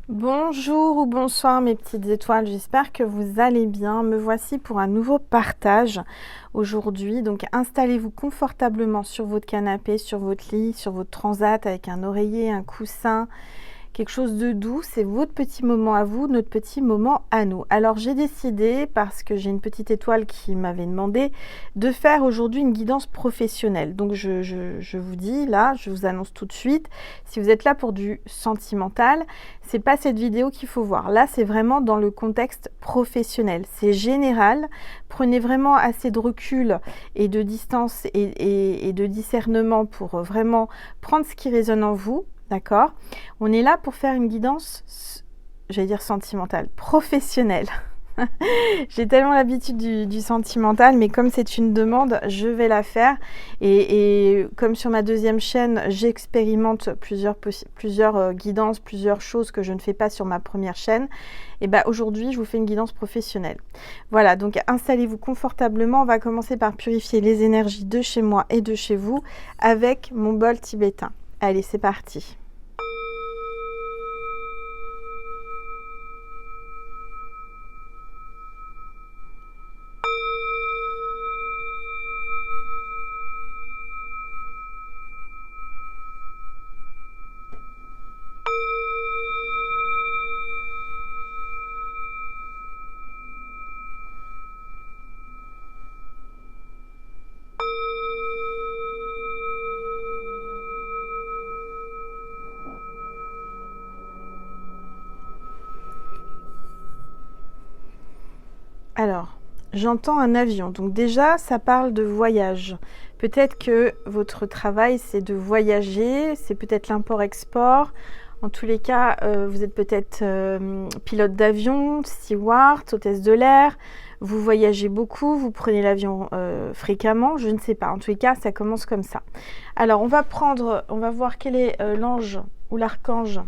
Bonjour ou bonsoir mes petites étoiles, j'espère que vous allez bien. Me voici pour un nouveau partage aujourd'hui. Donc installez-vous confortablement sur votre canapé, sur votre lit, sur votre transat avec un oreiller, un coussin, quelque chose de doux. C'est votre petit moment à vous, notre petit moment à nous. Alors j'ai décidé, parce que j'ai une petite étoile qui m'avait demandé, de faire aujourd'hui une guidance professionnelle. Donc je vous dis là, je vous annonce tout de suite, si vous êtes là pour du sentimental, c'est pas cette vidéo qu'il faut voir. Là, c'est vraiment dans le contexte professionnel. C'est général. Prenez vraiment assez de recul et de distance et de discernement pour vraiment prendre ce qui résonne en vous. D'accord? On est là pour faire une guidance, j'allais dire sentimentale, professionnelle. J'ai tellement l'habitude du sentimental, mais comme c'est une demande, je vais la faire. Et comme sur ma deuxième chaîne, j'expérimente plusieurs guidances, plusieurs choses que je ne fais pas sur ma première chaîne. Et ben aujourd'hui, je vous fais une guidance professionnelle. Voilà, donc installez-vous confortablement. On va commencer par purifier les énergies de chez moi et de chez vous avec mon bol tibétain. Allez, c'est parti. Alors, j'entends un avion. Donc déjà, ça parle de voyage. Peut-être que votre travail, c'est de voyager. C'est peut-être l'import-export. En tous les cas, vous êtes peut-être pilote d'avion, steward, hôtesse de l'air. Vous voyagez beaucoup, vous prenez l'avion fréquemment. Je ne sais pas. En tous les cas, ça commence comme ça. Alors, on va voir quel est l'ange ou l'archange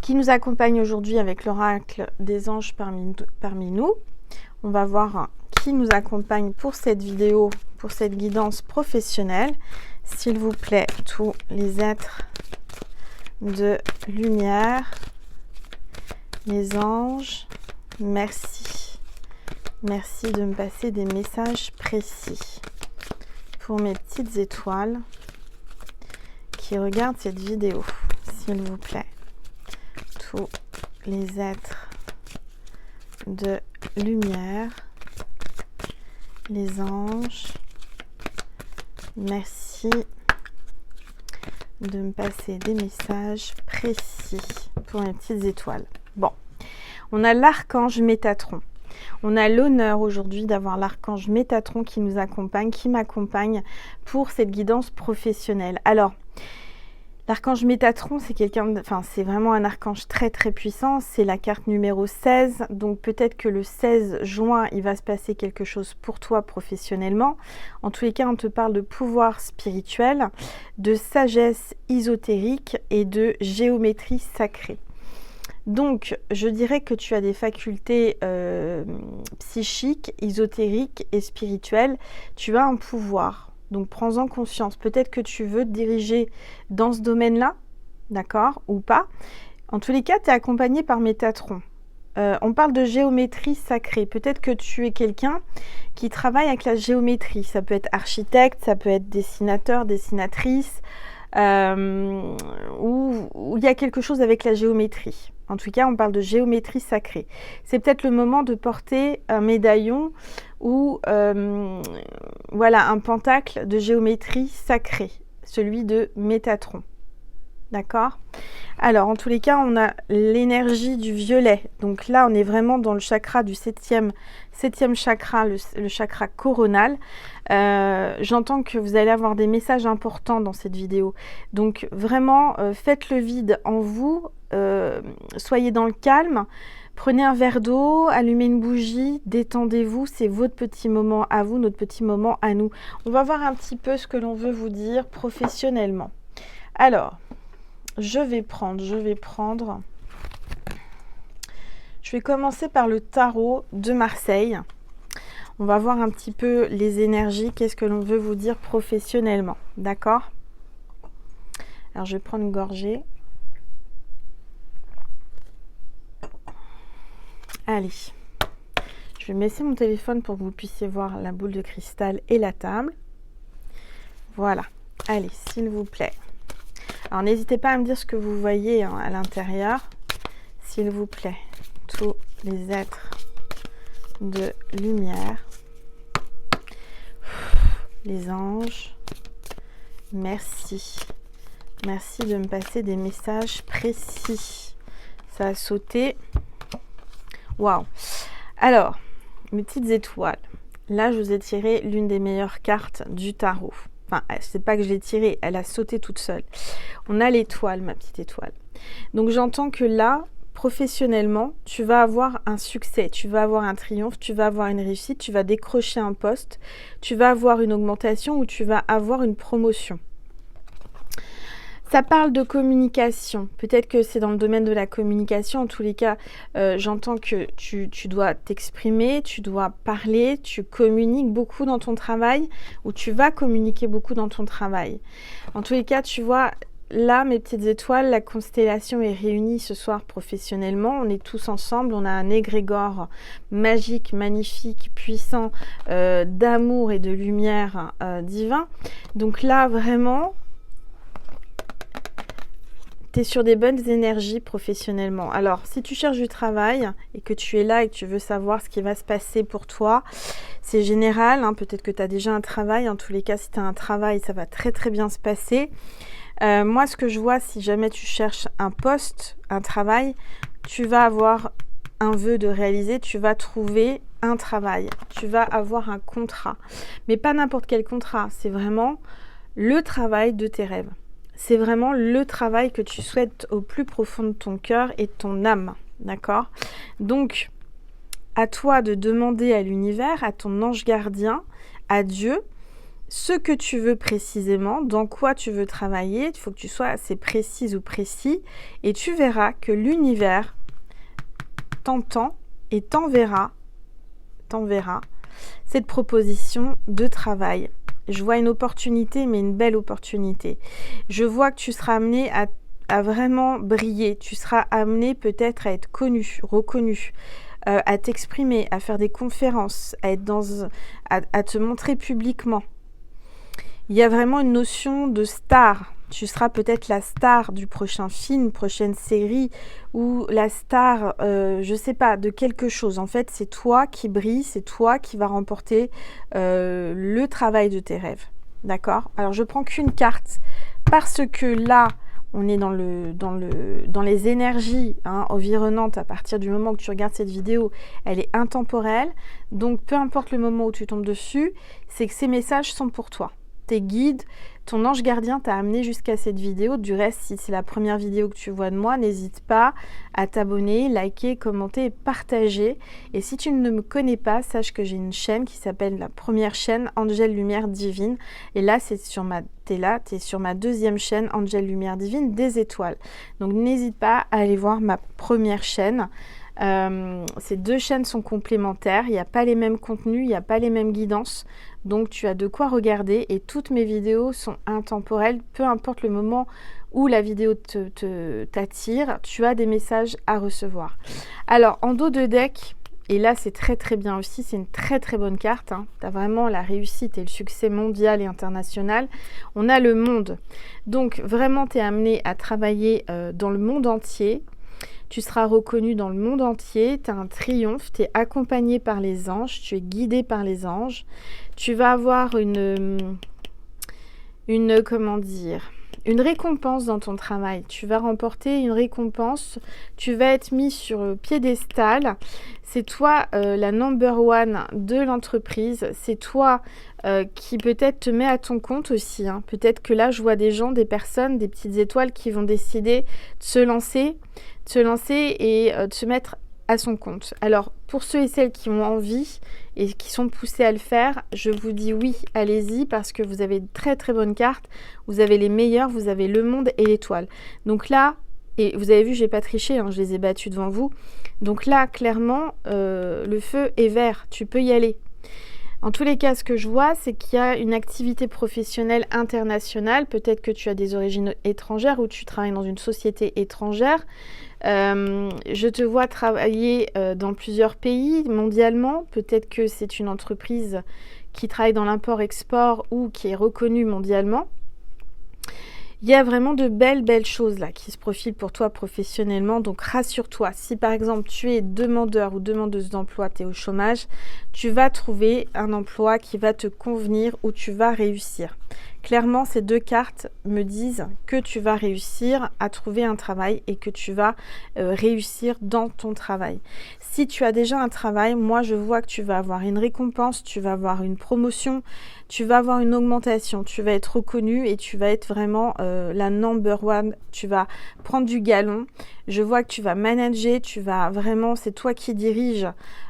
qui nous accompagne aujourd'hui avec l'oracle des anges parmi nous. On va voir qui nous accompagne pour cette vidéo, pour cette guidance professionnelle. S'il vous plaît, tous les êtres de lumière, les anges, merci. Merci de me passer des messages précis pour mes petites étoiles qui regardent cette vidéo, s'il vous plaît. Tous les êtres de lumière, les anges, merci de me passer des messages précis pour mes petites étoiles. Bon, on a l'archange Métatron. On a l'honneur aujourd'hui d'avoir l'archange Métatron qui nous accompagne, qui m'accompagne pour cette guidance professionnelle. Alors, l'archange Métatron, c'est vraiment un archange très très puissant. C'est la carte numéro 16. Donc peut-être que le 16 juin, il va se passer quelque chose pour toi professionnellement. En tous les cas, on te parle de pouvoir spirituel, de sagesse ésotérique et de géométrie sacrée. Donc, je dirais que tu as des facultés psychiques, ésotériques et spirituelles. Tu as un pouvoir. Donc, prends-en conscience. Peut-être que tu veux te diriger dans ce domaine-là, d'accord, ou pas. En tous les cas, tu es accompagné par Métatron. On parle de géométrie sacrée. Peut-être que tu es quelqu'un qui travaille avec la géométrie. Ça peut être architecte, ça peut être dessinateur, dessinatrice, ou il y a quelque chose avec la géométrie. En tout cas, on parle de géométrie sacrée. C'est peut-être le moment de porter un médaillon ou voilà, un pentacle de géométrie sacrée, celui de Métatron. D'accord? Alors, en tous les cas, on a l'énergie du violet. Donc là, on est vraiment dans le chakra du septième chakra, le chakra coronal. J'entends que vous allez avoir des messages importants dans cette vidéo. Donc vraiment, faites le vide en vous. Soyez dans le calme. Prenez un verre d'eau, allumez une bougie, détendez-vous. C'est votre petit moment à vous, notre petit moment à nous. On va voir un petit peu ce que l'on veut vous dire professionnellement. Alors, je vais commencer par le tarot de Marseille. On va voir un petit peu les énergies, qu'est-ce que l'on veut vous dire professionnellement, d'accord? Alors, je vais prendre une gorgée. Allez, je vais baisser mon téléphone pour que vous puissiez voir la boule de cristal et la table. Voilà. Allez, s'il vous plaît. Alors, n'hésitez pas à me dire ce que vous voyez à l'intérieur. S'il vous plaît, tous les êtres de lumière, les anges, merci. Merci de me passer des messages précis. Ça a sauté. Waouh! Alors, mes petites étoiles. Là, je vous ai tiré l'une des meilleures cartes du tarot. Enfin, c'est pas que je l'ai tirée, elle a sauté toute seule. On a l'étoile, ma petite étoile. Donc, j'entends que là, professionnellement, tu vas avoir un succès, tu vas avoir un triomphe, tu vas avoir une réussite, tu vas décrocher un poste, tu vas avoir une augmentation ou tu vas avoir une promotion. Ça parle de communication. Peut-être que c'est dans le domaine de la communication. En tous les cas, j'entends que tu dois t'exprimer, tu dois parler, tu communiques beaucoup dans ton travail ou tu vas communiquer beaucoup dans ton travail. En tous les cas, tu vois, là, mes petites étoiles, la constellation est réunie ce soir professionnellement. On est tous ensemble. On a un égrégore magique, magnifique, puissant, d'amour et de lumière divin. Donc là, vraiment... tu es sur des bonnes énergies professionnellement. Alors, si tu cherches du travail et que tu es là et que tu veux savoir ce qui va se passer pour toi, c'est général. Hein, peut-être que tu as déjà un travail. En tous les cas, si tu as un travail, ça va très très bien se passer. Moi, ce que je vois, si jamais tu cherches un poste, un travail, tu vas avoir un vœu de réaliser, tu vas trouver un travail. Tu vas avoir un contrat. Mais pas n'importe quel contrat. C'est vraiment le travail de tes rêves. C'est vraiment le travail que tu souhaites au plus profond de ton cœur et de ton âme, d'accord? Donc, à toi de demander à l'univers, à ton ange gardien, à Dieu, ce que tu veux précisément, dans quoi tu veux travailler. Il faut que tu sois assez précise ou précis et tu verras que l'univers t'entend et t'enverra cette proposition de travail. Je vois une opportunité, mais une belle opportunité. Je vois que tu seras amené à vraiment briller. Tu seras amené peut-être à être connu, reconnu, à t'exprimer, à faire des conférences, à te montrer publiquement. Il y a vraiment une notion de star. Tu seras peut-être la star du prochain film, prochaine série, ou la star, je sais pas, de quelque chose. En fait, c'est toi qui brille, c'est toi qui vas remporter le travail de tes rêves. D'accord? Alors, je prends qu'une carte parce que là, on est dans les énergies environnantes à partir du moment où tu regardes cette vidéo. Elle est intemporelle. Donc, peu importe le moment où tu tombes dessus, c'est que ces messages sont pour toi. Tes guides, ton ange gardien t'a amené jusqu'à cette vidéo. Du reste, si c'est la première vidéo que tu vois de moi, n'hésite pas à t'abonner, liker, commenter et partager. Et si tu ne me connais pas, sache que j'ai une chaîne qui s'appelle la première chaîne Angel Lumière Divine. Et là, t'es sur ma deuxième chaîne Angel Lumière Divine des étoiles. Donc n'hésite pas à aller voir ma première chaîne. Ces deux chaînes sont complémentaires, il n'y a pas les mêmes contenus, il n'y a pas les mêmes guidances, donc tu as de quoi regarder et toutes mes vidéos sont intemporelles, peu importe le moment où la vidéo t'attire, tu as des messages à recevoir. Alors en dos de deck, et là c'est très très bien aussi, c'est une très très bonne carte, tu as vraiment la réussite et le succès mondial et international, on a le monde, donc vraiment tu es amené à travailler dans le monde entier. Tu seras reconnu dans le monde entier, tu as un triomphe, tu es accompagné par les anges, tu es guidé par les anges. Tu vas avoir une récompense dans ton travail. Tu vas remporter une récompense, tu vas être mis sur le piédestal. C'est toi la number one de l'entreprise. C'est toi qui peut-être te met à ton compte aussi. Peut-être que là, je vois des gens, des personnes, des petites étoiles qui vont décider de se lancer et de se mettre à son compte. Alors, pour ceux et celles qui ont envie et qui sont poussés à le faire, je vous dis oui, allez-y, parce que vous avez de très très bonnes cartes, vous avez les meilleures, vous avez le monde et l'étoile. Donc là, et vous avez vu, j'ai pas triché, je les ai battus devant vous. Donc là, clairement, le feu est vert, tu peux y aller. En tous les cas, ce que je vois, c'est qu'il y a une activité professionnelle internationale. Peut-être que tu as des origines étrangères ou tu travailles dans une société étrangère. Je te vois travailler dans plusieurs pays mondialement. Peut-être que c'est une entreprise qui travaille dans l'import-export ou qui est reconnue mondialement. Il y a vraiment de belles choses là qui se profilent pour toi professionnellement. Donc rassure-toi, si par exemple tu es demandeur ou demandeuse d'emploi, tu es au chômage, tu vas trouver un emploi qui va te convenir, où tu vas réussir. Clairement, ces deux cartes me disent que tu vas réussir à trouver un travail et que tu vas réussir dans ton travail. Si tu as déjà un travail, moi je vois que tu vas avoir une récompense, tu vas avoir une promotion, tu vas avoir une augmentation, tu vas être reconnu et tu vas être vraiment la number one, tu vas prendre du galon. Je vois que tu vas manager, tu vas vraiment, c'est toi qui diriges,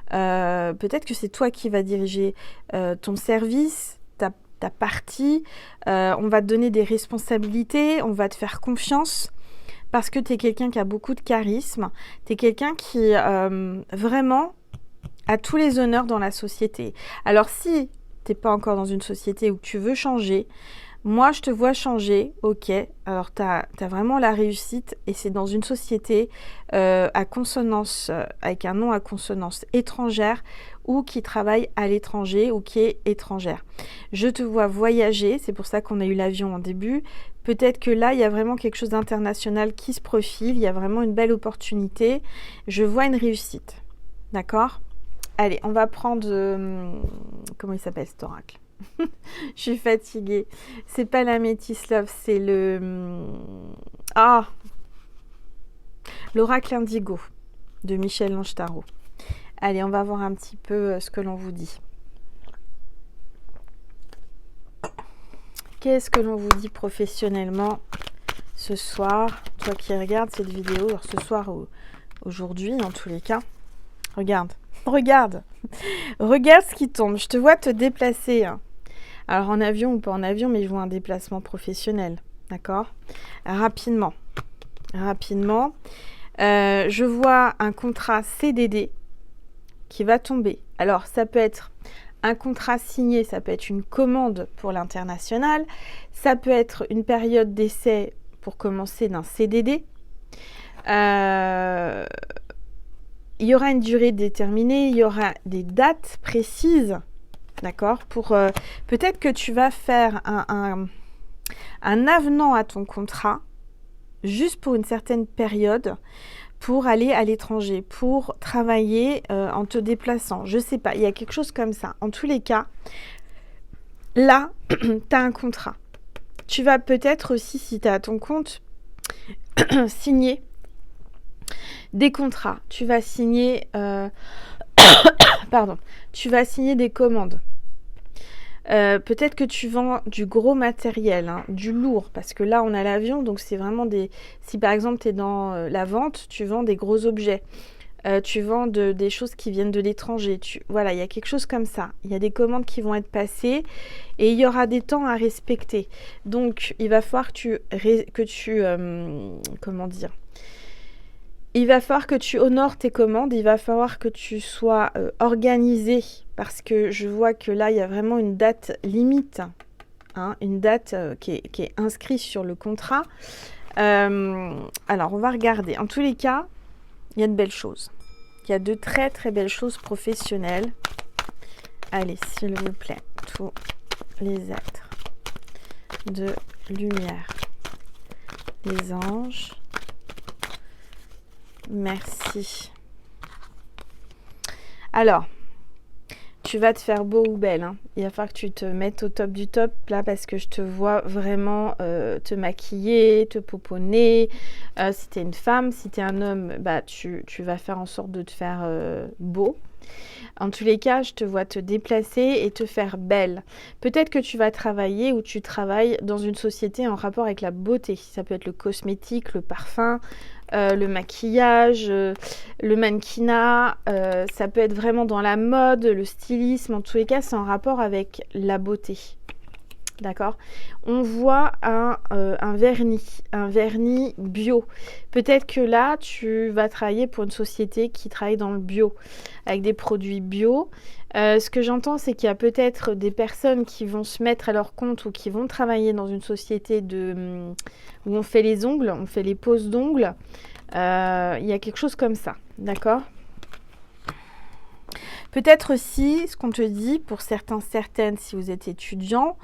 peut-être que c'est toi qui vas diriger ton service, ta partie, on va te donner des responsabilités, on va te faire confiance parce que tu es quelqu'un qui a beaucoup de charisme, tu es quelqu'un qui vraiment a tous les honneurs dans la société. Alors si tu n'es pas encore dans une société où tu veux changer, moi je te vois changer, ok, alors tu as vraiment la réussite et c'est dans une société à consonance, avec un nom à consonance étrangère ou qui travaille à l'étranger ou qui est étrangère. Je te vois voyager, c'est pour ça qu'on a eu l'avion en début. Peut-être que là, il y a vraiment quelque chose d'international qui se profile, il y a vraiment une belle opportunité. Je vois une réussite, d'accord ? Allez, on va prendre... comment il s'appelle cet oracle ? Je suis fatiguée. C'est pas la Métis Love, c'est le... l'oracle indigo de Michel-Ange Tarot. Allez, on va voir un petit peu ce que l'on vous dit. Qu'est-ce que l'on vous dit professionnellement ce soir? Toi qui regardes cette vidéo, alors ce soir ou aujourd'hui, en tous les cas. Regarde ce qui tombe. Je te vois te déplacer. Alors en avion ou pas en avion, mais je vois un déplacement professionnel. D'accord? Rapidement. Je vois un contrat CDD qui va tomber. Alors ça peut être un contrat signé, ça peut être une commande pour l'international, ça peut être une période d'essai pour commencer d'un CDD. Il y aura une durée déterminée, il y aura des dates précises, d'accord, pour peut-être que tu vas faire un avenant à ton contrat juste pour une certaine période, pour aller à l'étranger, pour travailler en te déplaçant. Je sais pas, il y a quelque chose comme ça. En tous les cas, là, tu as un contrat. Tu vas peut-être aussi, si tu es à ton compte, signer des contrats. Tu vas signer... tu vas signer des commandes. Peut-être que tu vends du gros matériel, hein, du lourd, parce que là on a l'avion, donc c'est vraiment des... Si par exemple tu es dans la vente, tu vends des gros objets, tu vends des choses qui viennent de l'étranger, voilà, il y a quelque chose comme ça. Il y a des commandes qui vont être passées et il y aura des temps à respecter. Donc il va falloir comment dire, il va falloir que tu honores tes commandes, il va falloir que tu sois organisé, parce que je vois que là, il y a vraiment une date limite, hein, une date qui est inscrite sur le contrat. Alors, on va regarder. En tous les cas, il y a de belles choses. Il y a de très, très belles choses professionnelles. Allez, s'il vous plaît, tous les êtres de lumière, les anges. Merci. Alors, tu vas te faire beau ou belle, hein. Il va falloir que tu te mettes au top du top là, parce que je te vois vraiment te maquiller, te pouponner. Si tu es une femme, si tu es un homme, bah, tu vas faire en sorte de te faire beau. En tous les cas, je te vois te déplacer et te faire belle. Peut-être que tu vas travailler ou tu travailles dans une société en rapport avec la beauté. Ça peut être le cosmétique, le parfum, le maquillage, le mannequinat. Ça peut être vraiment dans la mode, le stylisme. En tous les cas, c'est en rapport avec la beauté. D'accord? On voit un vernis bio. Peut-être que là, tu vas travailler pour une société qui travaille dans le bio, avec des produits bio. Ce que j'entends, c'est qu'il y a peut-être des personnes qui vont se mettre à leur compte ou qui vont travailler dans une société où on fait les ongles, on fait les poses d'ongles. Il y a quelque chose comme ça, d'accord? Peut-être aussi, ce qu'on te dit, pour certains, certaines, si vous êtes étudiant,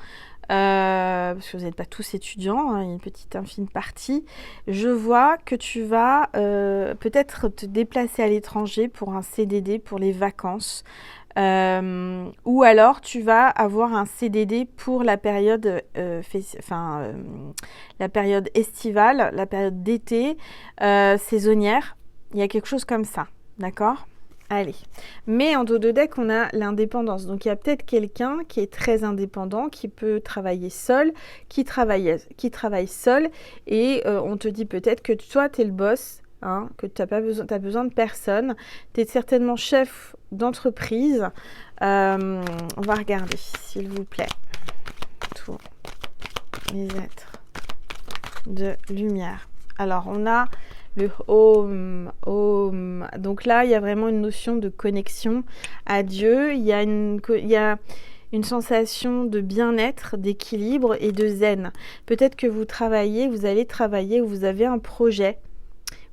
parce que vous n'êtes pas tous étudiants, hein, il y a une petite infime partie, je vois que tu vas peut-être te déplacer à l'étranger pour un CDD pour les vacances. Ou alors tu vas avoir un CDD pour la période, la période estivale, la période d'été, saisonnière. Il y a quelque chose comme ça, d'accord? Allez, mais en dos de deck, on a l'indépendance. Donc, il y a peut-être quelqu'un qui est très indépendant, qui peut travailler seul, qui travaille seul. Et on te dit peut-être que toi, tu es le boss, hein, que tu n'as besoin de personne. Tu es certainement chef d'entreprise. On va regarder, s'il vous plaît. Tous les êtres de lumière. Alors, on a le home. Donc là, il y a vraiment une notion de connexion à Dieu. Il y a une sensation de bien-être, d'équilibre et de zen. Peut-être que vous allez travailler ou vous avez un projet.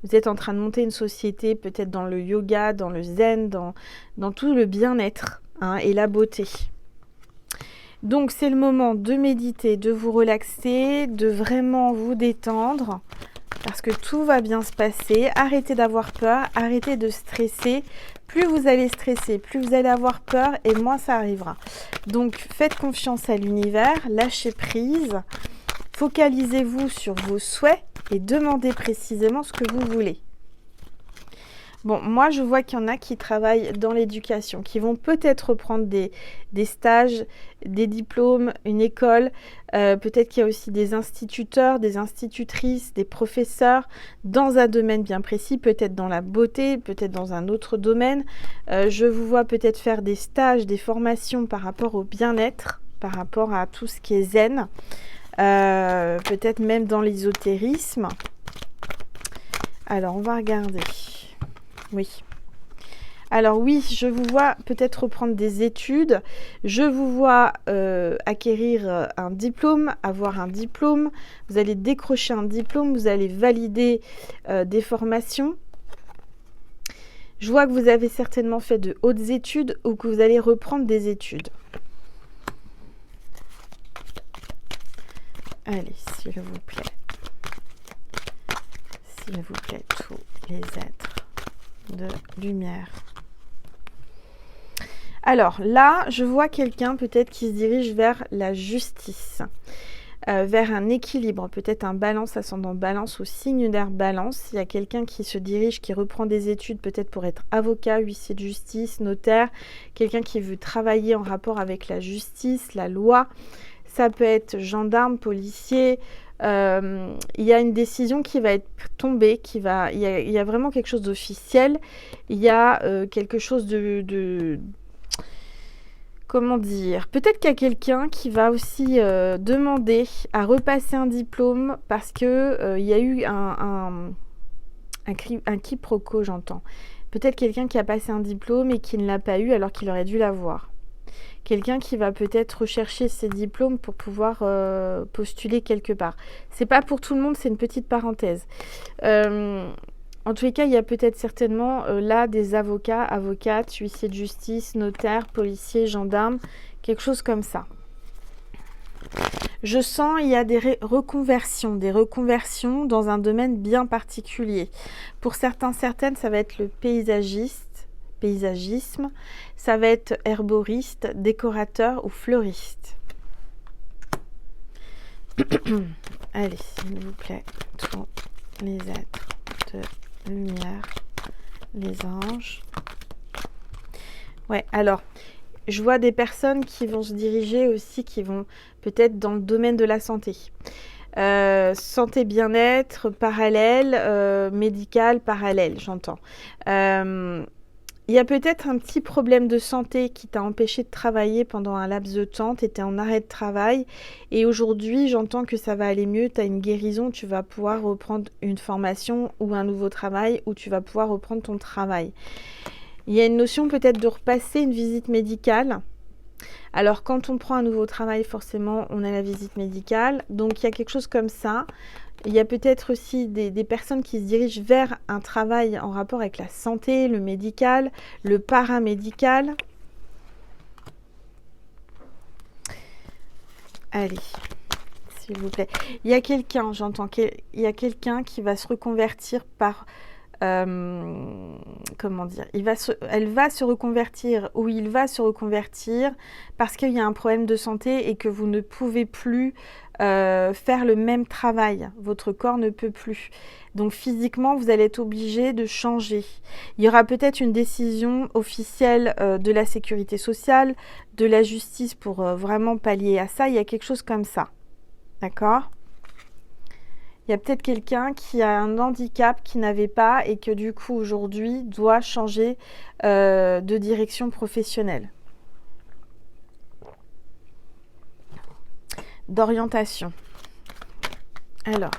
Vous êtes en train de monter une société, peut-être dans le yoga, dans le zen, dans tout le bien-être, hein, et la beauté. Donc, c'est le moment de méditer, de vous relaxer, de vraiment vous détendre. Parce que tout va bien se passer. Arrêtez d'avoir peur, arrêtez de stresser. Plus vous allez stresser, plus vous allez avoir peur et moins ça arrivera. Donc, faites confiance à l'univers, lâchez prise, focalisez-vous sur vos souhaits et demandez précisément ce que vous voulez. Bon, moi, je vois qu'il y en a qui travaillent dans l'éducation, qui vont peut-être reprendre des stages, des diplômes, une école. Peut-être qu'il y a aussi des instituteurs, des institutrices, des professeurs dans un domaine bien précis, peut-être dans la beauté, peut-être dans un autre domaine. Je vous vois peut-être faire des stages, des formations par rapport au bien-être, par rapport à tout ce qui est zen. Peut-être même dans l'ésotérisme. Alors, on va regarder. Oui. Alors oui, je vous vois peut-être reprendre des études. Je vous vois acquérir un diplôme, avoir un diplôme. Vous allez décrocher un diplôme, vous allez valider des formations. Je vois que vous avez certainement fait de hautes études ou que vous allez reprendre des études. Allez, s'il vous plaît. S'il vous plaît, tous les êtres de lumière. Alors là, je vois quelqu'un peut-être qui se dirige vers la justice, vers un équilibre, peut-être un balance, ascendant balance ou signe d'air balance. Il y a quelqu'un qui se dirige, qui reprend des études peut-être pour être avocat, huissier de justice, notaire, quelqu'un qui veut travailler en rapport avec la justice, la loi. Ça peut être gendarme, policier. Il y a une décision qui va être tombée, il y a vraiment quelque chose d'officiel. Il y a quelque chose de comment dire, peut-être qu'il y a quelqu'un qui va aussi demander à repasser un diplôme parce que il y a eu un quiproquo, j'entends. Peut-être quelqu'un qui a passé un diplôme et qui ne l'a pas eu alors qu'il aurait dû l'avoir. Quelqu'un qui va peut-être rechercher ses diplômes pour pouvoir postuler quelque part. C'est pas pour tout le monde, c'est une petite parenthèse. En tous les cas, il y a peut-être certainement là des avocats, avocates, huissiers de justice, notaires, policiers, gendarmes, quelque chose comme ça. Je sens il y a des reconversions dans un domaine bien particulier. Pour certains, certaines, ça va être le paysagisme, ça va être herboriste, décorateur ou fleuriste. Allez, s'il vous plaît, tous les êtres de lumière, les anges. Ouais, alors, je vois des personnes qui vont se diriger aussi, qui vont peut-être dans le domaine de la santé. Santé bien-être parallèle, médical parallèle, j'entends. Il y a peut-être un petit problème de santé qui t'a empêché de travailler pendant un laps de temps, tu étais en arrêt de travail et aujourd'hui j'entends que ça va aller mieux, tu as une guérison, tu vas pouvoir reprendre une formation ou un nouveau travail ou tu vas pouvoir reprendre ton travail. Il y a une notion peut-être de repasser une visite médicale. Alors quand on prend un nouveau travail, forcément on a la visite médicale, donc il y a quelque chose comme ça. Il y a peut-être aussi des personnes qui se dirigent vers un travail en rapport avec la santé, le médical, le paramédical. Allez, s'il vous plaît. Il y a quelqu'un, j'entends, il y a quelqu'un qui va se reconvertir par... comment dire, elle va se reconvertir ou il va se reconvertir parce qu'il y a un problème de santé et que vous ne pouvez plus faire le même travail. Votre corps ne peut plus. Donc physiquement, vous allez être obligé de changer. Il y aura peut-être une décision officielle de la sécurité sociale, de la justice pour vraiment pallier à ça. Il y a quelque chose comme ça. D'accord ? Il y a peut-être quelqu'un qui a un handicap qu'il n'avait pas et que du coup aujourd'hui doit changer de direction professionnelle. D'orientation. Alors,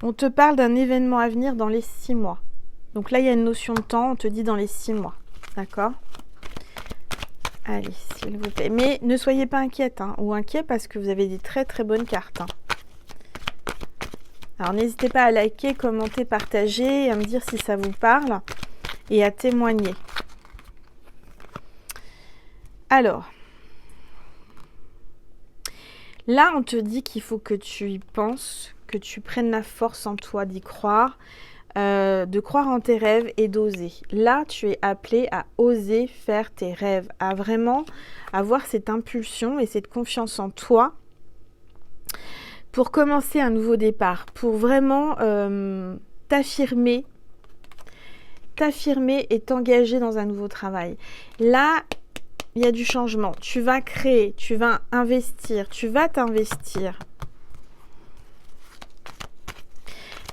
on te parle d'un événement à venir dans les 6 mois. Donc là, il y a une notion de temps, on te dit dans les 6 mois. D'accord ? Allez, s'il vous plaît. Mais ne soyez pas inquiète ou inquiet parce que vous avez des très très bonnes cartes. Alors n'hésitez pas à liker, commenter, partager, à me dire si ça vous parle et à témoigner. Alors, là on te dit qu'il faut que tu y penses, que tu prennes la force en toi d'y croire, de croire en tes rêves et d'oser. Là tu es appelé à oser faire tes rêves, à vraiment avoir cette impulsion et cette confiance en toi pour commencer un nouveau départ, pour vraiment t'affirmer et t'engager dans un nouveau travail. Là, il y a du changement. Tu vas créer, tu vas investir, tu vas t'investir.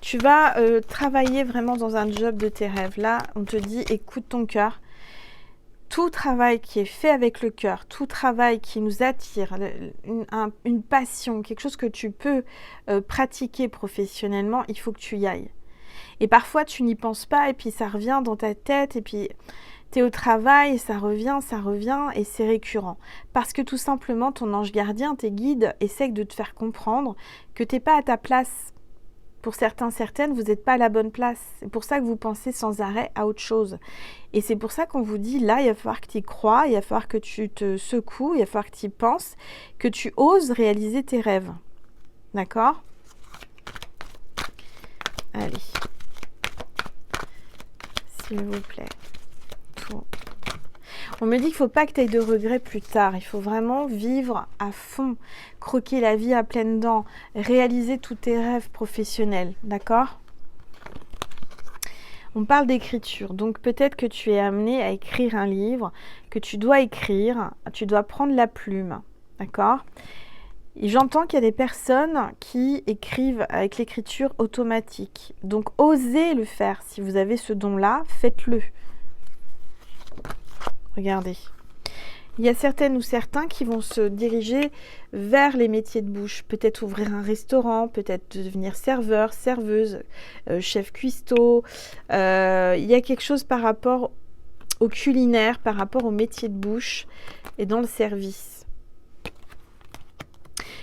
Tu vas travailler vraiment dans un job de tes rêves. Là, on te dit, écoute ton cœur. Tout travail qui est fait avec le cœur, tout travail qui nous attire, une passion, quelque chose que tu peux pratiquer professionnellement, il faut que tu y ailles. Et parfois, tu n'y penses pas et puis ça revient dans ta tête et puis tu es au travail et ça revient et c'est récurrent. Parce que tout simplement, ton ange gardien, tes guides, essaient de te faire comprendre que tu n'es pas à ta place. Pour certains, certaines, vous n'êtes pas à la bonne place. C'est pour ça que vous pensez sans arrêt à autre chose. Et c'est pour ça qu'on vous dit, là, il va falloir que tu y crois, il va falloir que tu te secoues, il va falloir que tu y penses, que tu oses réaliser tes rêves. D'accord ? Allez. S'il vous plaît. Tout. On me dit qu'il ne faut pas que tu aies de regrets plus tard. Il faut vraiment vivre à fond, croquer la vie à pleines dents, réaliser tous tes rêves professionnels. D'accord ? On parle d'écriture. Donc peut-être que tu es amené à écrire un livre, que tu dois écrire, tu dois prendre la plume. D'accord ? Et j'entends qu'il y a des personnes qui écrivent avec l'écriture automatique. Donc osez le faire. Si vous avez ce don-là, faites-le. Regardez. Il y a certaines ou certains qui vont se diriger vers les métiers de bouche. Peut-être ouvrir un restaurant, peut-être devenir serveur, serveuse, chef cuistot. Il y a quelque chose par rapport au culinaire, par rapport au métier de bouche et dans le service.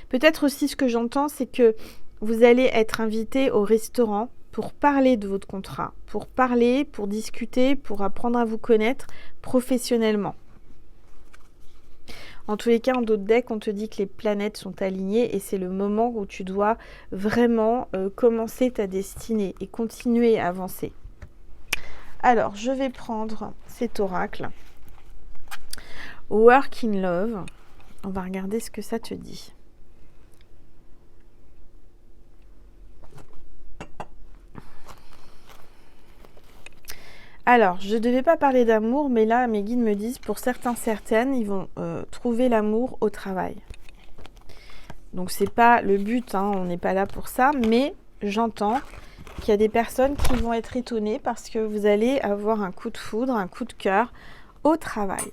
Peut-être aussi ce que j'entends, c'est que vous allez être invité au restaurant pour parler de votre contrat, pour parler, pour discuter, pour apprendre à vous connaître professionnellement. En tous les cas, en d'autres decks, on te dit que les planètes sont alignées et c'est le moment où tu dois vraiment commencer ta destinée et continuer à avancer. Alors, je vais prendre cet oracle. Work in Love. On va regarder ce que ça te dit. Alors, je ne devais pas parler d'amour, mais là, mes guides me disent, pour certains, certaines, ils vont trouver l'amour au travail. Donc, c'est pas le but, on n'est pas là pour ça, mais j'entends qu'il y a des personnes qui vont être étonnées parce que vous allez avoir un coup de foudre, un coup de cœur au travail.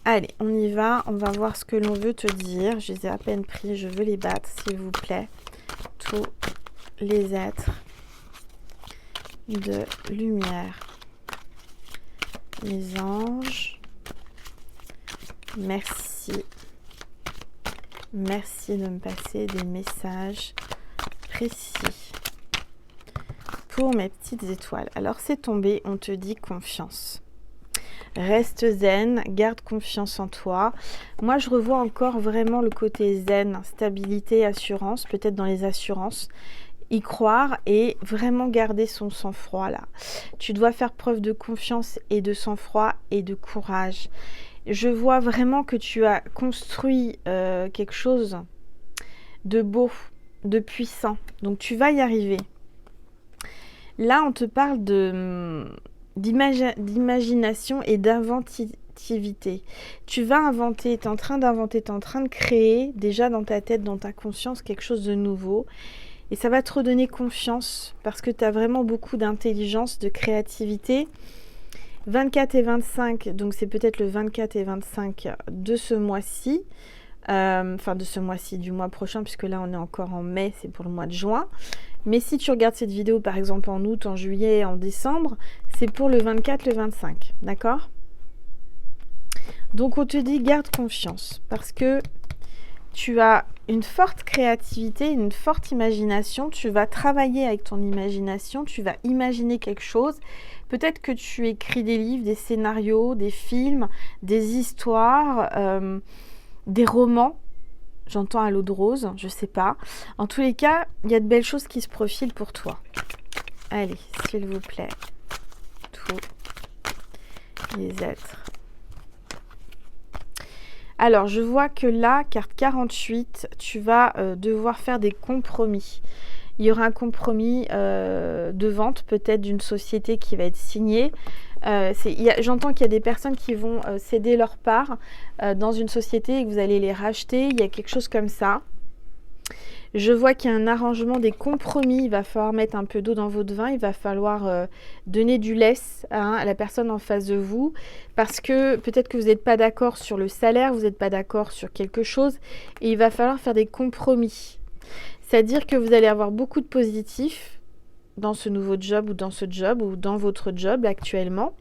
Allez, on y va, on va voir ce que l'on veut te dire. Je les ai à peine pris, je veux les battre, s'il vous plaît. Tous les êtres de lumière, les anges, merci Merci de me passer des messages précis pour mes petites étoiles. Alors c'est tombé, on te dit confiance. Reste zen, garde confiance en toi. Moi, je revois encore vraiment le côté zen, stabilité, assurance, peut-être dans les assurances. Y croire et vraiment garder son sang-froid là. Tu dois faire preuve de confiance et de sang-froid et de courage. Je vois vraiment que tu as construit quelque chose de beau, de puissant. Donc tu vas y arriver. Là, on te parle d'imagination et d'inventivité. Tu vas inventer, tu es en train d'inventer, tu es en train de créer déjà dans ta tête, dans ta conscience, quelque chose de nouveau. Et ça va te redonner confiance parce que tu as vraiment beaucoup d'intelligence, de créativité. 24 et 25, donc c'est peut-être le 24 et 25 de ce mois-ci. Enfin de ce mois-ci, du mois prochain, puisque là on est encore en mai, c'est pour le mois de juin. Mais si tu regardes cette vidéo par exemple en août, en juillet, en décembre, c'est pour le 24, le 25, d'accord? Donc on te dit garde confiance parce que tu as une forte créativité, une forte imagination, tu vas travailler avec ton imagination, tu vas imaginer quelque chose. Peut-être que tu écris des livres, des scénarios, des films, des histoires, des romans. J'entends à l'eau de rose, je sais pas. En tous les cas, il y a de belles choses qui se profilent pour toi. Allez, s'il vous plaît. Tous les êtres. Alors, je vois que là, carte 48, tu vas devoir faire des compromis. Il y aura un compromis de vente, peut-être d'une société qui va être signée. J'entends qu'il y a des personnes qui vont céder leur part dans une société et que vous allez les racheter. Il y a quelque chose comme ça. Je vois qu'il y a un arrangement, des compromis. Il va falloir mettre un peu d'eau dans votre vin. Il va falloir donner du laisse à la personne en face de vous. Parce que peut-être que vous n'êtes pas d'accord sur le salaire, vous n'êtes pas d'accord sur quelque chose. Et il va falloir faire des compromis. C'est-à-dire que vous allez avoir beaucoup de positifs dans ce nouveau job ou dans ce job ou dans votre job actuellement.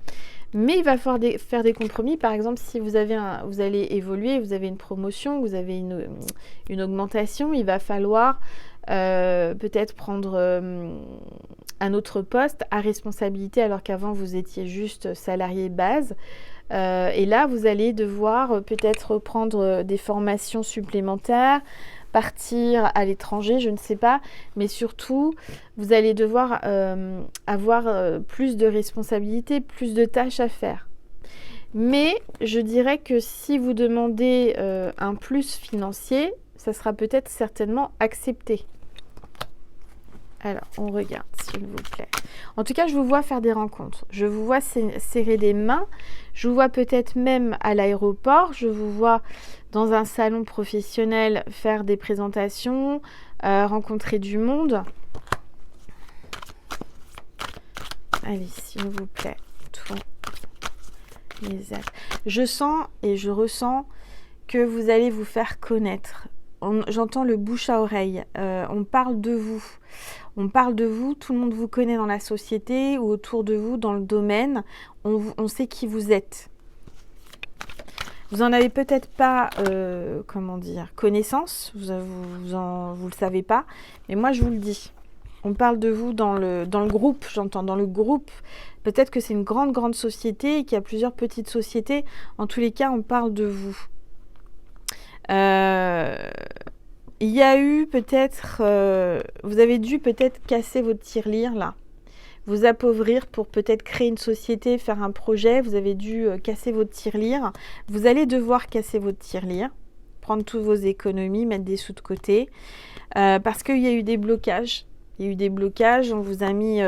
Mais il va falloir faire des compromis. Par exemple, si vous allez évoluer, vous avez une promotion, vous avez une augmentation, il va falloir peut-être prendre un autre poste à responsabilité alors qu'avant vous étiez juste salarié base. Et là, vous allez devoir peut-être prendre des formations supplémentaires, partir à l'étranger, je ne sais pas, mais surtout, vous allez devoir avoir plus de responsabilités, plus de tâches à faire. Mais je dirais que si vous demandez un plus financier, ça sera peut-être certainement accepté. Alors, on regarde, s'il vous plaît. En tout cas, je vous vois faire des rencontres. Je vous vois serrer des mains. Je vous vois peut-être même à l'aéroport. Je vous vois dans un salon professionnel faire des présentations, rencontrer du monde. Allez, s'il vous plaît. Tous les êtres. Je sens et je ressens que vous allez vous faire connaître. J'entends le bouche à oreille. On parle de vous. On parle de vous, tout le monde vous connaît dans la société ou autour de vous, dans le domaine. On sait qui vous êtes. Vous n'en avez peut-être pas, connaissance. Vous le savez pas. Mais moi, je vous le dis. On parle de vous dans le groupe, j'entends, dans le groupe. Peut-être que c'est une grande société et qu'il y a plusieurs petites sociétés. En tous les cas, on parle de vous. Il y a eu peut-être, vous avez dû peut-être casser votre tirelire là, vous appauvrir pour peut-être créer une société, faire un projet, vous avez dû casser votre tirelire. Vous allez devoir casser votre tirelire, prendre toutes vos économies, mettre des sous de côté, parce qu'il y a eu des blocages. Il y a eu des blocages, on vous a mis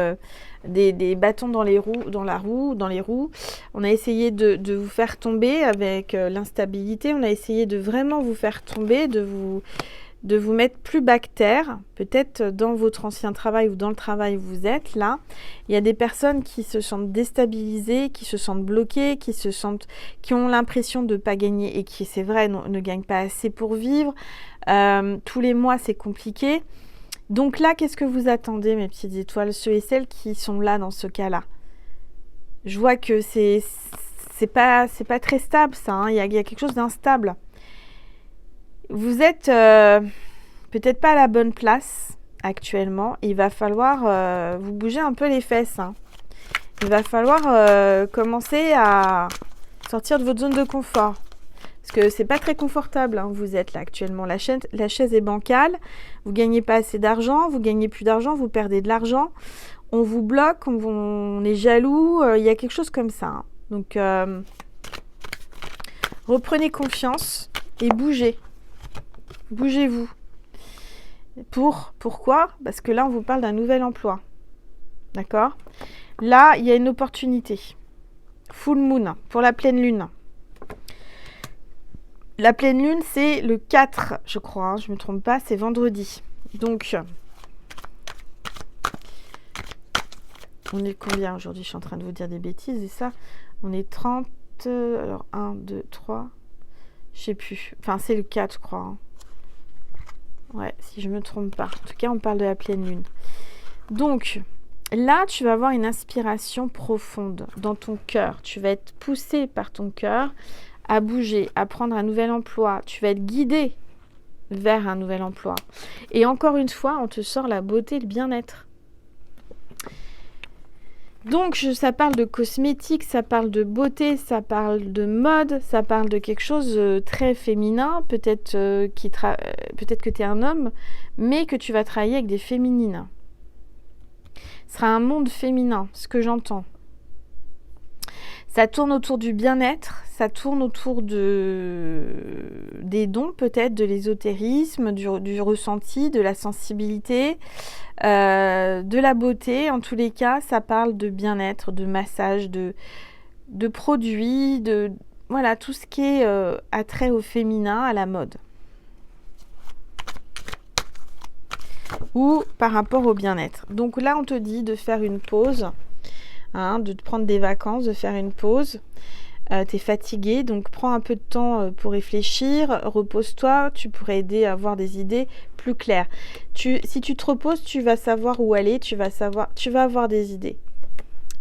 des bâtons dans les roues. On a essayé de vous faire tomber avec l'instabilité. On a essayé de vraiment vous faire tomber, de vous mettre plus bas que terre, peut-être dans votre ancien travail ou dans le travail où vous êtes là. Il y a des personnes qui se sentent déstabilisées, qui se sentent bloquées, qui ont l'impression de ne pas gagner et qui, c'est vrai, ne gagnent pas assez pour vivre. Tous les mois, c'est compliqué. Donc là, qu'est-ce que vous attendez, mes petites étoiles, ceux et celles qui sont là dans ce cas-là? Je vois que c'est pas très stable, ça, hein. Il y a quelque chose d'instable. Vous êtes peut-être pas à la bonne place actuellement. Il va falloir vous bouger un peu les fesses, hein. Il va falloir commencer à sortir de votre zone de confort. Parce que c'est pas très confortable, hein, vous êtes là actuellement. La chaise est bancale, vous gagnez pas assez d'argent, vous gagnez plus d'argent, vous perdez de l'argent. On vous bloque, on est jaloux, il y a quelque chose comme ça, hein. Donc, reprenez confiance et bougez. Bougez-vous. Pourquoi? Parce que là, on vous parle d'un nouvel emploi. D'accord? Là, il y a une opportunité. Full moon, pour la pleine lune. La pleine lune, c'est le 4, je crois, hein, je ne me trompe pas, c'est vendredi. Donc, on est combien aujourd'hui? Je suis en train de vous dire des bêtises, et ça, on est 30, alors 1, 2, 3, je sais plus. Enfin, c'est le 4, je crois, hein. Ouais, si je me trompe pas. En tout cas, on parle de la pleine lune. Donc, là, tu vas avoir une inspiration profonde dans ton cœur. Tu vas être poussé par ton cœur à bouger, à prendre un nouvel emploi. Tu vas être guidé vers un nouvel emploi. Et encore une fois, on te sort la beauté, le bien-être. Donc, ça parle de cosmétique, ça parle de beauté, ça parle de mode, ça parle de quelque chose de très féminin. Peut-être que tu es un homme, mais que tu vas travailler avec des féminines. Ce sera un monde féminin, ce que j'entends. Ça tourne autour du bien-être, ça tourne autour des dons peut-être, de l'ésotérisme, du ressenti, de la sensibilité, de la beauté. En tous les cas, ça parle de bien-être, de massage, de produits, voilà, tout ce qui est attrait au féminin, à la mode. Ou par rapport au bien-être. Donc là, on te dit de faire une pause. Hein, de te prendre des vacances, de faire une pause. Tu es fatigué, donc prends un peu de temps pour réfléchir, repose-toi, tu pourrais aider à avoir des idées plus claires. Si tu te reposes, tu vas savoir où aller, tu vas avoir des idées.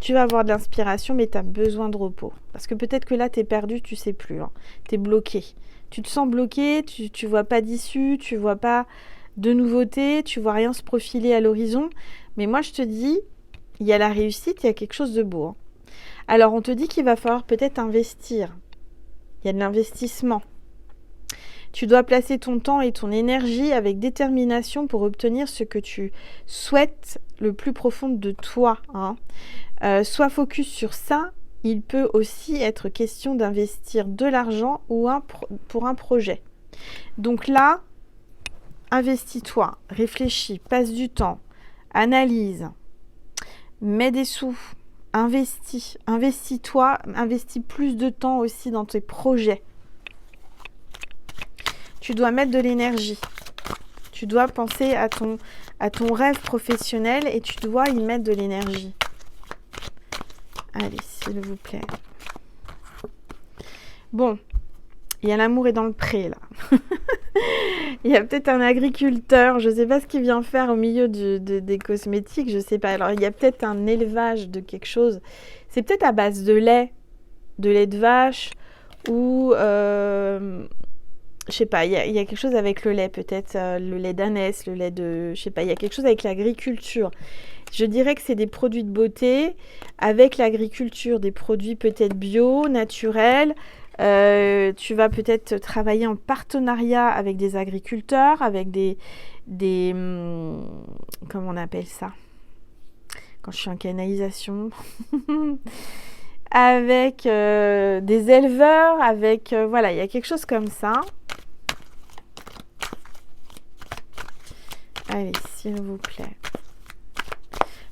Tu vas avoir de l'inspiration, mais tu as besoin de repos. Parce que peut-être que là, tu es perdu, tu sais plus. Hein. Tu es bloqué. Tu te sens bloqué, tu vois pas d'issue, tu vois pas de nouveautés, tu vois rien se profiler à l'horizon. Mais moi, je te dis, il y a la réussite, il y a quelque chose de beau. Hein. Alors, on te dit qu'il va falloir peut-être investir. Il y a de l'investissement. Tu dois placer ton temps et ton énergie avec détermination pour obtenir ce que tu souhaites le plus profond de toi. Hein. Sois focus sur ça. Il peut aussi être question d'investir de l'argent ou pour un projet. Donc là, investis-toi, réfléchis, passe du temps, analyse. Mets des sous, investis-toi, investis plus de temps aussi dans tes projets. Tu dois mettre de l'énergie. Tu dois penser à ton rêve professionnel et tu dois y mettre de l'énergie. Allez, s'il vous plaît. Bon, il y a l'amour est dans le pré, là. Il y a peut-être un agriculteur, je ne sais pas ce qu'il vient faire au milieu des cosmétiques, je ne sais pas. Alors, il y a peut-être un élevage de quelque chose. C'est peut-être à base de lait de vache ou, je sais pas, il y a quelque chose avec le lait, peut-être le lait d'ânesse, le lait de, je sais pas, il y a quelque chose avec l'agriculture. Je dirais que c'est des produits de beauté avec l'agriculture, des produits peut-être bio, naturels. Tu vas peut-être travailler en partenariat avec des agriculteurs, avec des comment on appelle ça? Quand je suis en canalisation. Avec des éleveurs, avec... voilà, il y a quelque chose comme ça. Allez, s'il vous plaît.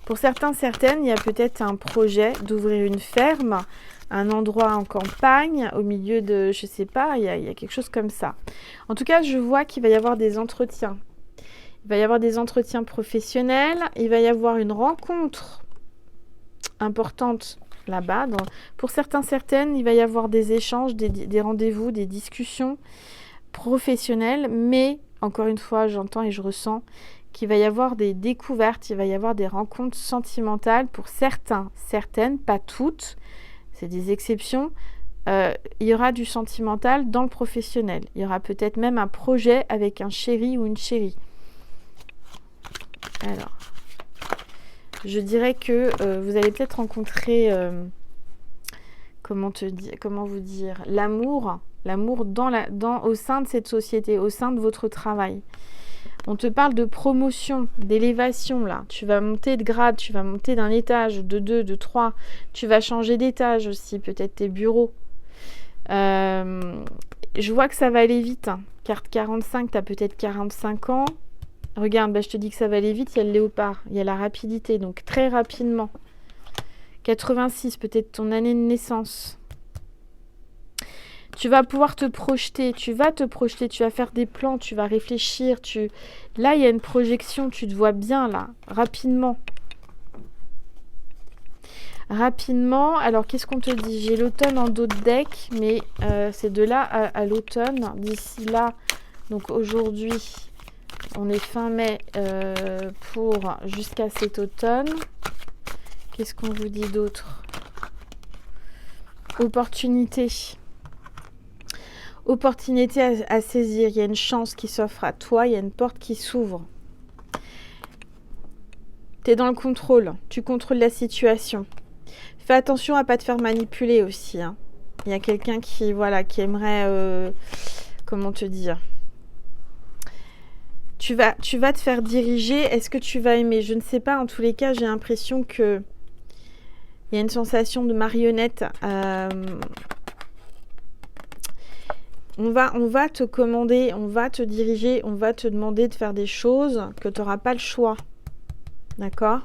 Pour certains, certaines, il y a peut-être un projet d'ouvrir une ferme, un endroit en campagne, au milieu de, je sais pas, il y a quelque chose comme ça. En tout cas, je vois qu'il va y avoir des entretiens. Il va y avoir des entretiens professionnels, il va y avoir une rencontre importante là-bas. Pour certains, certaines, il va y avoir des échanges, des rendez-vous, des discussions professionnelles, mais encore une fois, j'entends et je ressens qu'il va y avoir des découvertes, il va y avoir des rencontres sentimentales pour certains, certaines, pas toutes, c'est des exceptions, il y aura du sentimental dans le professionnel. Il y aura peut-être même un projet avec un chéri ou une chérie. Alors, je dirais que vous allez peut-être rencontrer, comment vous dire, l'amour au sein de cette société, au sein de votre travail. On te parle de promotion, d'élévation là. Tu vas monter de grade, tu vas monter d'un étage, de 2, de 3. Tu vas changer d'étage aussi, peut-être tes bureaux. Je vois que ça va aller vite. Hein. Carte 45, tu as peut-être 45 ans. Regarde, je te dis que ça va aller vite, il y a le léopard, il y a la rapidité, donc très rapidement. 86, peut-être ton année de naissance. Tu vas pouvoir te projeter, tu vas faire des plans, tu vas réfléchir. Là, il y a une projection, tu te vois bien, là, rapidement. Rapidement, alors qu'est-ce qu'on te dit? J'ai l'automne en dos de deck, mais c'est de là à l'automne. D'ici là, donc aujourd'hui, on est fin mai pour jusqu'à cet automne. Qu'est-ce qu'on vous dit d'autre? Opportunité. Opportunité à saisir. Il y a une chance qui s'offre à toi, il y a une porte qui s'ouvre. Tu es dans le contrôle, tu contrôles la situation. Fais attention à ne pas te faire manipuler aussi. Hein. Il y a quelqu'un qui aimerait, comment te dire, tu vas te faire diriger. Est-ce que tu vas aimer? Je ne sais pas. En tous les cas, j'ai l'impression que il y a une sensation de marionnette. On va te commander, on va te diriger, on va te demander de faire des choses que tu n'auras pas le choix. D'accord?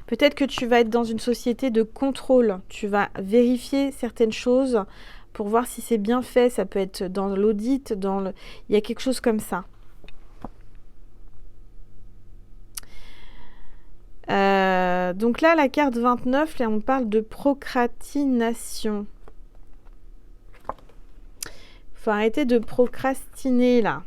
Peut-être que tu vas être dans une société de contrôle. Tu vas vérifier certaines choses pour voir si c'est bien fait. Ça peut être dans l'audit, il y a quelque chose comme ça. Donc là, la carte 29, là, on parle de procrastination. Faut arrêter de procrastiner, là.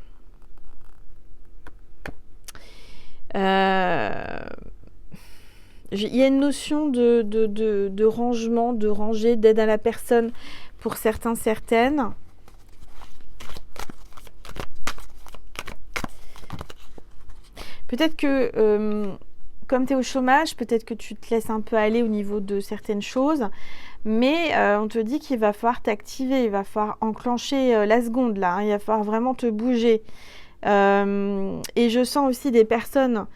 Il y a une notion de rangement, de ranger, d'aide à la personne pour certains, certaines. Peut-être que, comme tu es au chômage, peut-être que tu te laisses un peu aller au niveau de certaines choses. Mais on te dit qu'il va falloir t'activer, il va falloir enclencher la seconde, là. Hein, il va falloir vraiment te bouger. Et je sens aussi des personnes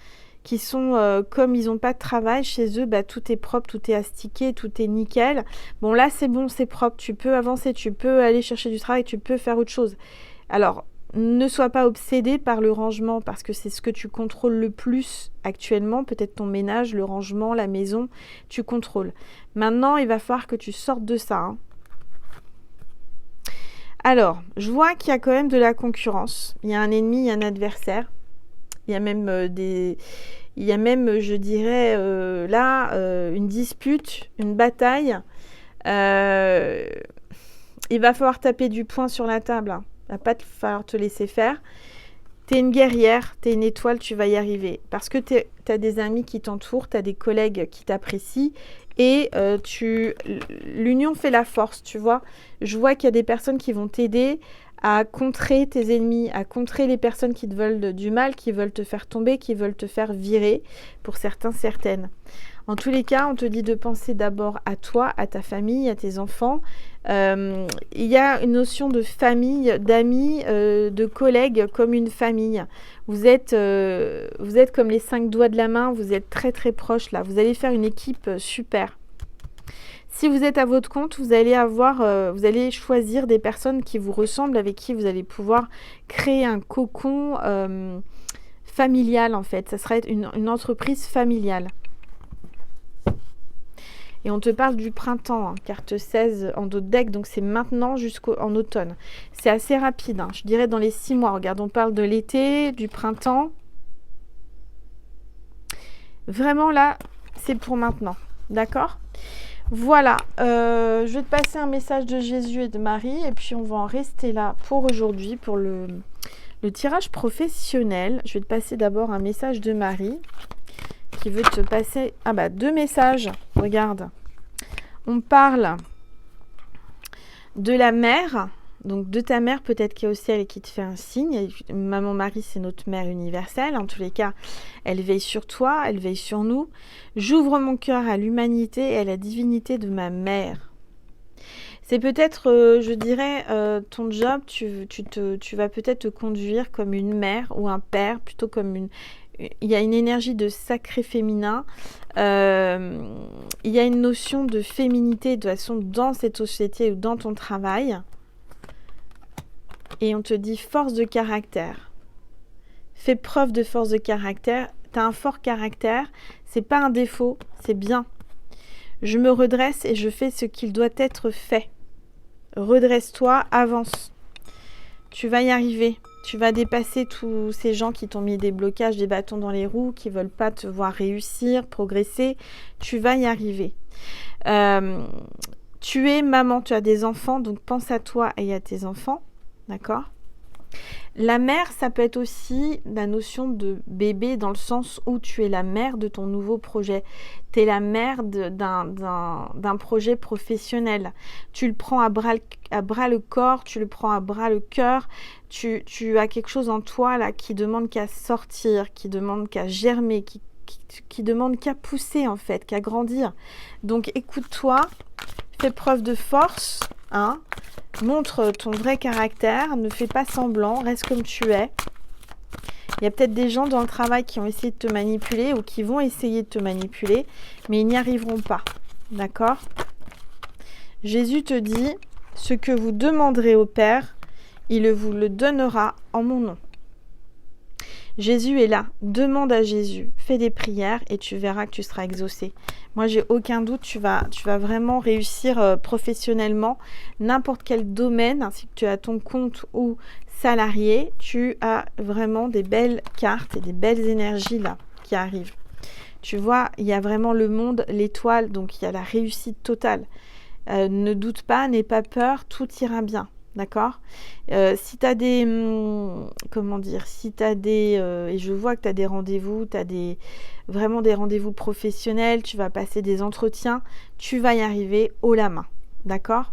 qui sont, comme ils n'ont pas de travail chez eux, tout est propre, tout est astiqué, tout est nickel. Bon, là, c'est bon, c'est propre, tu peux avancer, tu peux aller chercher du travail, tu peux faire autre chose. Alors, ne sois pas obsédé par le rangement parce que c'est ce que tu contrôles le plus actuellement. Peut-être ton ménage, le rangement, la maison, tu contrôles. Maintenant, il va falloir que tu sortes de ça. Hein. Alors, je vois qu'il y a quand même de la concurrence. Il y a un ennemi, il y a un adversaire. Il y a même je dirais, une dispute, une bataille. Il va falloir taper du poing sur la table. Hein. Il va pas falloir te laisser faire. Tu es une guerrière, tu es une étoile, tu vas y arriver. Parce que tu as des amis qui t'entourent, tu as des collègues qui t'apprécient. Et l'union fait la force, tu vois. Je vois qu'il y a des personnes qui vont t'aider à contrer tes ennemis, à contrer les personnes qui te veulent du mal, qui veulent te faire tomber, qui veulent te faire virer, pour certains, certaines. En tous les cas, on te dit de penser d'abord à toi, à ta famille, à tes enfants. Il y a une notion de famille, d'amis, de collègues comme une famille. Vous êtes comme les 5 doigts de la main, vous êtes très très proches là. Vous allez faire une équipe super. Si vous êtes à votre compte, vous allez choisir des personnes qui vous ressemblent, avec qui vous allez pouvoir créer un cocon familial en fait. Ça sera une entreprise familiale. Et on te parle du printemps, hein, carte 16 en dos de deck, donc c'est maintenant jusqu'en automne. C'est assez rapide, hein, je dirais dans les 6 mois. Regarde, on parle de l'été, du printemps. Vraiment là, c'est pour maintenant, d'accord ? Voilà, je vais te passer un message de Jésus et de Marie, et puis on va en rester là pour aujourd'hui, pour le tirage professionnel. Je vais te passer d'abord un message de Marie, qui veut te passer 2 messages. Regarde, on parle De la mère, donc de ta mère, peut-être qu'il y a aussi elle qui te fait un signe. Maman Marie, c'est notre mère universelle. En tous les cas, elle veille sur toi, elle veille sur nous. J'ouvre mon cœur à l'humanité et à la divinité de ma mère. C'est peut-être, je dirais, ton job, tu vas peut-être te conduire comme une mère ou un père, plutôt comme une... Il y a une énergie de sacré féminin. Il y a une notion de féminité, de toute façon, dans cette société ou dans ton travail. Et on te dit force de caractère. Fais preuve de force de caractère. Tu as un fort caractère. C'est pas un défaut, c'est bien. Je me redresse et je fais ce qu'il doit être fait. Redresse-toi, avance. Tu vas y arriver. Tu vas dépasser tous ces gens qui t'ont mis des blocages, des bâtons dans les roues, qui ne veulent pas te voir réussir, progresser. Tu vas y arriver. Tu es maman, tu as des enfants, donc pense à toi et à tes enfants. D'accord ? La mère, ça peut être aussi la notion de bébé dans le sens où tu es la mère de ton nouveau projet. Tu es la mère d'un projet professionnel. Tu le prends à bras le corps, tu le prends à bras le cœur. Tu as quelque chose en toi là qui demande qu'à sortir, qui demande qu'à germer, qui demande qu'à pousser en fait, qu'à grandir. Donc écoute-toi, fais preuve de force, hein. Montre ton vrai caractère, ne fais pas semblant, reste comme tu es. Il y a peut-être des gens dans le travail qui ont essayé de te manipuler ou qui vont essayer de te manipuler, mais ils n'y arriveront pas. D'accord ? Jésus te dit, ce que vous demanderez au Père, il vous le donnera en mon nom. Jésus est là, demande à Jésus, fais des prières et tu verras que tu seras exaucé. Moi, j'ai aucun doute, tu vas vraiment réussir professionnellement, n'importe quel domaine, ainsi que tu as ton compte ou salarié, tu as vraiment des belles cartes et des belles énergies là qui arrivent. Tu vois, il y a vraiment le monde, l'étoile, donc il y a la réussite totale. Ne doute pas, n'aie pas peur, tout ira bien. D'accord ? Si tu as des... comment dire ? Si tu as des... et je vois que tu as des rendez-vous, tu as vraiment des rendez-vous professionnels, tu vas passer des entretiens, tu vas y arriver haut la main. D'accord ?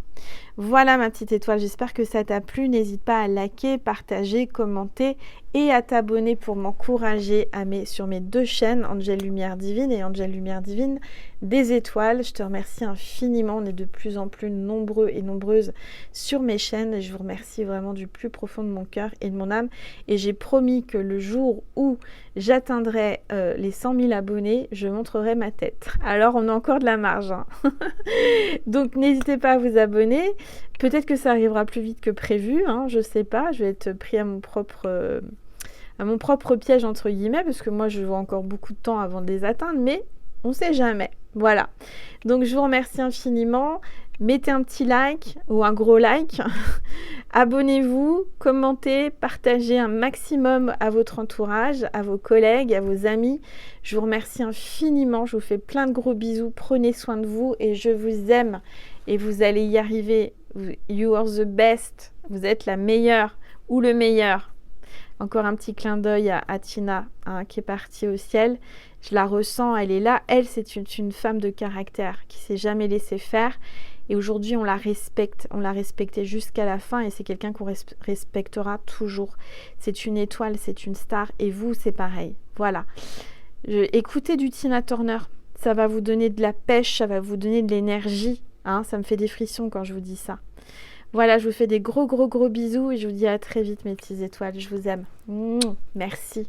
Voilà ma petite étoile, j'espère que ça t'a plu. N'hésite pas à liker, partager, commenter et à t'abonner pour m'encourager sur mes deux chaînes, Angel Lumière Divine et Angel Lumière Divine des étoiles. Je te remercie infiniment, on est de plus en plus nombreux et nombreuses sur mes chaînes et je vous remercie vraiment du plus profond de mon cœur et de mon âme. Et j'ai promis que le jour où j'atteindrai les 100 000 abonnés, je montrerai ma tête. Alors on a encore de la marge, hein. Donc n'hésitez pas à vous abonner. Peut-être que ça arrivera plus vite que prévu, hein, je sais pas, je vais être pris à mon propre piège entre guillemets, parce que moi je vois encore beaucoup de temps avant de les atteindre, mais on sait jamais. Voilà. Donc je vous remercie infiniment. Mettez un petit like ou un gros like. Abonnez-vous, commentez, partagez un maximum à votre entourage, à vos collègues, à vos amis. Je vous remercie infiniment. Je vous fais plein de gros bisous. Prenez soin de vous et je vous aime. Et vous allez y arriver. You are the best. Vous êtes la meilleure ou le meilleur. Encore un petit clin d'œil à Tina, hein, qui est partie au ciel. Je la ressens, elle est là. Elle, c'est une femme de caractère qui ne s'est jamais laissée faire. Et aujourd'hui, on la respecte. On l'a respectée jusqu'à la fin et c'est quelqu'un qu'on respectera toujours. C'est une étoile, c'est une star. Et vous, c'est pareil. Voilà. Écoutez du Tina Turner. Ça va vous donner de la pêche, ça va vous donner de l'énergie. Hein, ça me fait des frissons quand je vous dis ça. Voilà, je vous fais des gros bisous et je vous dis à très vite mes petites étoiles. Je vous aime. Merci.